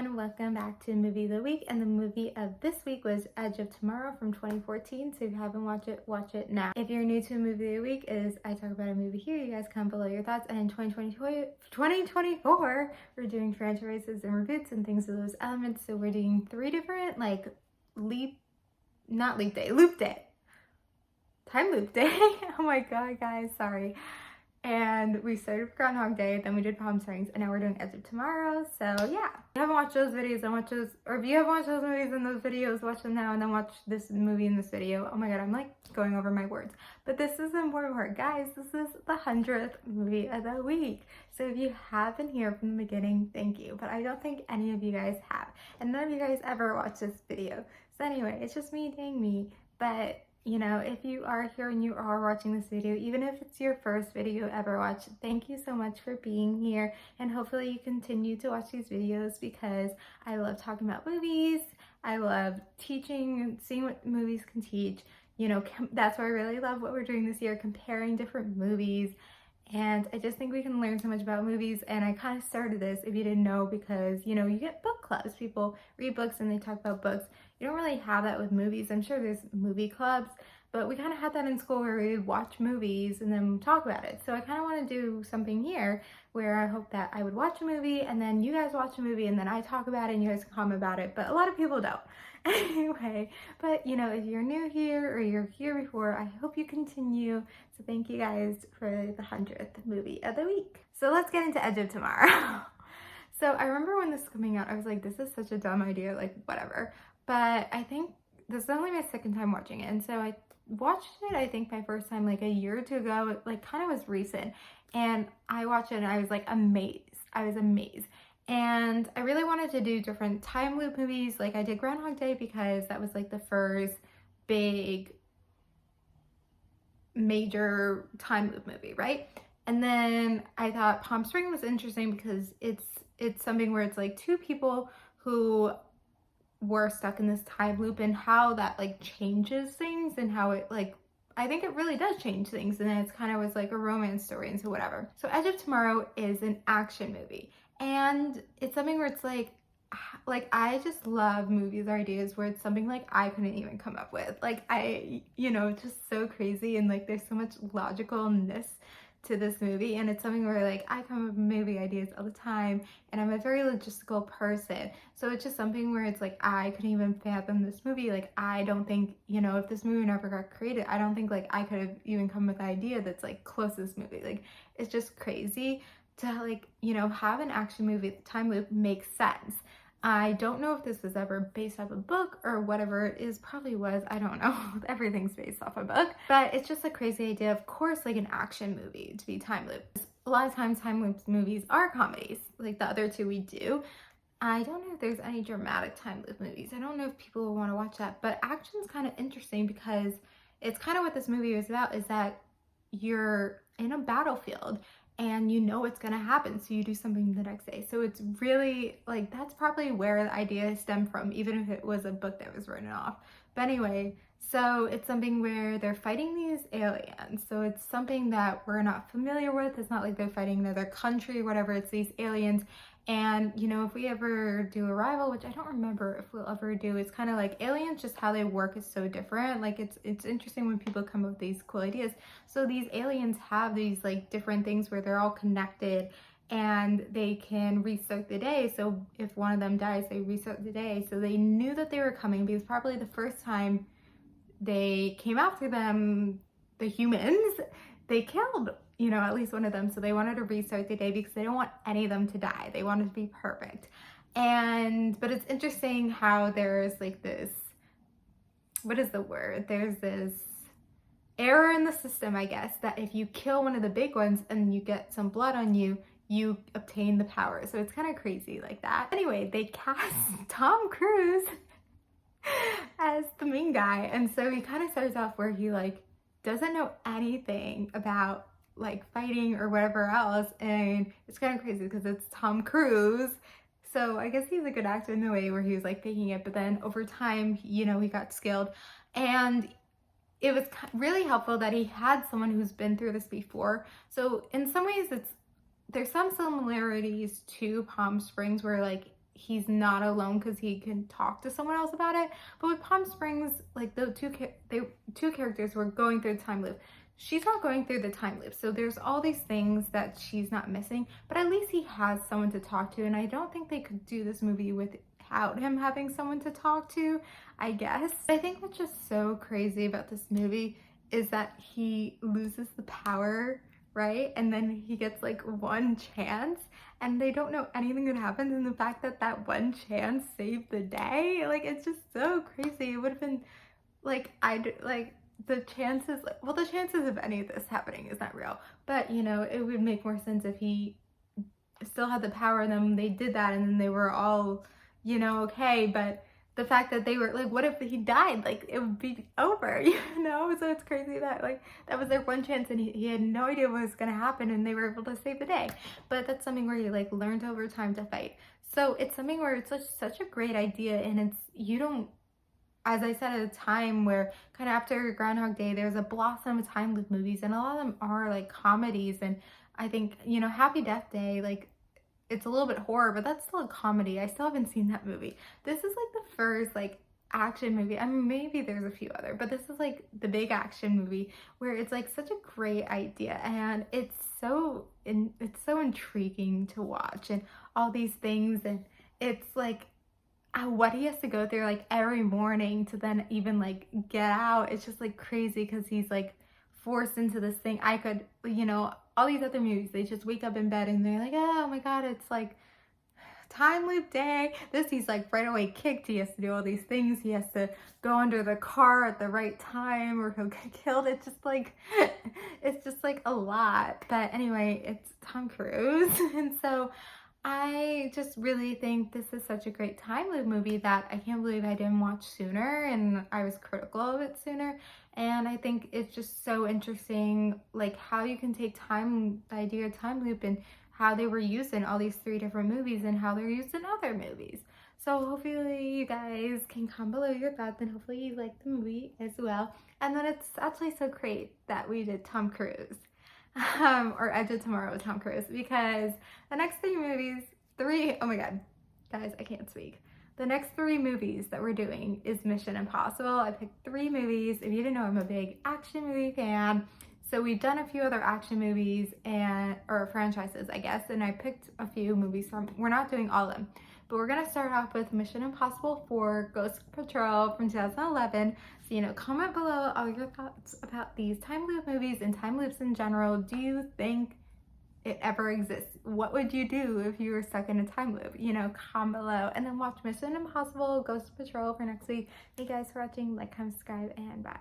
everyone, welcome back to Movie of the Week, and the movie of this week was Edge of Tomorrow from 2014, so if you haven't watched it, watch it now. If you're new to Movie of the Week, is I talk about a movie here, you guys comment below your thoughts, and in 2024, we're doing franchises and reboots and things of those elements, so we're doing 3 different, loop day. Time loop day. Oh my god, guys, sorry. And we started with Groundhog Day, then we did Palm Springs, and now we're doing Edge of Tomorrow. So yeah, if you haven't watched those videos, then watch those, or if you haven't watched those movies and those videos, watch them now and then watch this movie in this video. Oh my god, I'm like going over my words. But this is the important part, guys. This is the 100th movie of the week. So if you have been here from the beginning, thank you. But I don't think any of you guys have. And none of you guys ever watched this video. So anyway, it's just me being me. But you know, if you are here and you are watching this video, even if it's your first video ever watched, thank you so much for being here, and hopefully you continue to watch these videos because I love talking about movies. I love teaching and seeing what movies can teach. You know, that's why I really love what we're doing this year, comparing different movies. And I just think we can learn so much about movies, and I kind of started this, if you didn't know, because, you know, you get book clubs. People read books and they talk about books. You don't really have that with movies. I'm sure there's movie clubs, but we kind of had that in school where we would watch movies and then talk about it. So I kind of want to do something here where I hope that I would watch a movie and then you guys watch a movie and then I talk about it and you guys can comment about it, but a lot of people don't. Anyway, but you know, if you're new here or you're here before, I hope you continue. So thank you guys for the 100th movie of the week. So let's get into Edge of Tomorrow. So I remember when this was coming out, I was like, this is such a dumb idea, like whatever. But I think this is only my second time watching it. And so I watched it, I think my first time like a year or two ago. It like kind of was recent. And I watched it and I was like amazed. I was amazed. And I really wanted to do different time loop movies. Like I did Groundhog Day because that was like the first big major time loop movie, right? And then I thought Palm Springs was interesting because it's something where it's like 2 people who were stuck in this time loop and how that like changes things and how it like, I think it really does change things, and then it's kind of was like a romance story and so whatever. So Edge of Tomorrow is an action movie, and it's something where it's like I just love movies or ideas where it's something like I couldn't even come up with. Like you know, just so crazy, and like there's so much logicalness to this movie, and it's something where like I come up with movie ideas all the time, and I'm a very logistical person, so it's just something where it's like I couldn't even fathom this movie. Like I don't think, you know, if this movie never got created, I don't think like I could have even come with an idea that's like close to this movie. Like it's just crazy to like, you know, have an action movie time loop makes sense. I don't know if this was ever based off a book or whatever it is, probably was, I don't know. Everything's based off a book, but it's just a crazy idea. Of course, like an action movie to be time loop. A lot of times time loop movies are comedies, like the other 2 we do. I don't know if there's any dramatic time loop movies. I don't know if people will want to watch that, but action's kind of interesting because it's kind of what this movie is about, is that you're in a battlefield and you know what's gonna happen, so you do something the next day. So it's really like, that's probably where the idea stemmed from, even if it was a book that was written off. But anyway, so it's something where they're fighting these aliens. So it's something that we're not familiar with. It's not like they're fighting another country or whatever. It's these aliens. And you know, if we ever do Arrival, which I don't remember if we'll ever do, it's kind of like aliens, just how they work is so different. Like it's interesting when people come up with these cool ideas. So these aliens have these like different things where they're all connected and they can restart the day. So if one of them dies, they restart the day. So they knew that they were coming because probably the first time they came after them, the humans, they killed, you know, at least one of them. So they wanted to restart the day because they don't want any of them to die. They wanted to be perfect. But it's interesting how there's like this, what is the word? There's this error in the system, I guess, that if you kill one of the big ones and you get some blood on you, you obtain the power. So it's kind of crazy like that. Anyway, they cast Tom Cruise as the main guy. And so he kind of starts off where he like doesn't know anything about like fighting or whatever else, and it's kind of crazy because it's Tom Cruise, so I guess he's a good actor in the way where he was like faking it, but then over time, you know, he got skilled, and it was really helpful that he had someone who's been through this before. So in some ways there's some similarities to Palm Springs where like he's not alone because he can talk to someone else about it. But with Palm Springs, like the two characters were going through the time loop. She's not going through the time loop, so there's all these things that she's not missing, but at least he has someone to talk to, and I don't think they could do this movie without him having someone to talk to, I guess. I think what's just so crazy about this movie is that he loses the power, right? And then he gets like one chance and they don't know anything that happens, and the fact that that one chance saved the day, like it's just so crazy. It would have been like, the chances, well, the chances of any of this happening is not real, but you know, it would make more sense if he still had the power and then they did that and then they were all, you know, okay. But the fact that they were like, what if he died? Like, it would be over, you know? So it's crazy that like that was their one chance and he had no idea what was gonna happen and they were able to save the day. But that's something where you like learned over time to fight. So it's something where it's such a great idea, and it's, you don't, as I said, at a time where kind of after Groundhog Day, there's a blossom of time loop movies, and a lot of them are like comedies. And I think, you know, Happy Death Day, like it's a little bit horror, but that's still a comedy. I still haven't seen that movie. This is like the first like action movie. I mean, maybe there's a few other, but this is like the big action movie where it's like such a great idea, and it's so intriguing to watch, and all these things, and it's like what he has to go through like every morning to then even like get out. It's just like crazy because he's like forced into this thing. I could, you know, all these other movies, they just wake up in bed and they're like, oh my god, it's like time loop day. This, he's like right away kicked. He has to do all these things. He has to go under the car at the right time or he'll get killed. It's just like it's just like a lot. But anyway, it's Tom Cruise. And so I just really think this is such a great time loop movie that I can't believe I didn't watch sooner and I was critical of it sooner. And I think it's just so interesting, like how you can take the idea of time loop and how they were used in all these 3 different movies and how they're used in other movies. So hopefully you guys can comment below your thoughts, and hopefully you like the movie as well. And then it's actually so great that we did Tom Cruise. Or Edge of Tomorrow with Tom Cruise, because the next 3 movies, oh my god, guys, I can't speak. The next 3 movies that we're doing is Mission Impossible. I picked 3 movies. If you didn't know, I'm a big action movie fan. So we've done a few other action movies or franchises, I guess, and I picked a few movies from, we're not doing all of them, but we're gonna start off with Mission Impossible 4 Ghost Patrol from 2011. So, you know, comment below all your thoughts about these time loop movies and time loops in general. Do you think it ever exists? What would you do if you were stuck in a time loop? You know, comment below. And then watch Mission Impossible Ghost Patrol for next week. Thank you guys for watching. Like, comment, subscribe, and bye.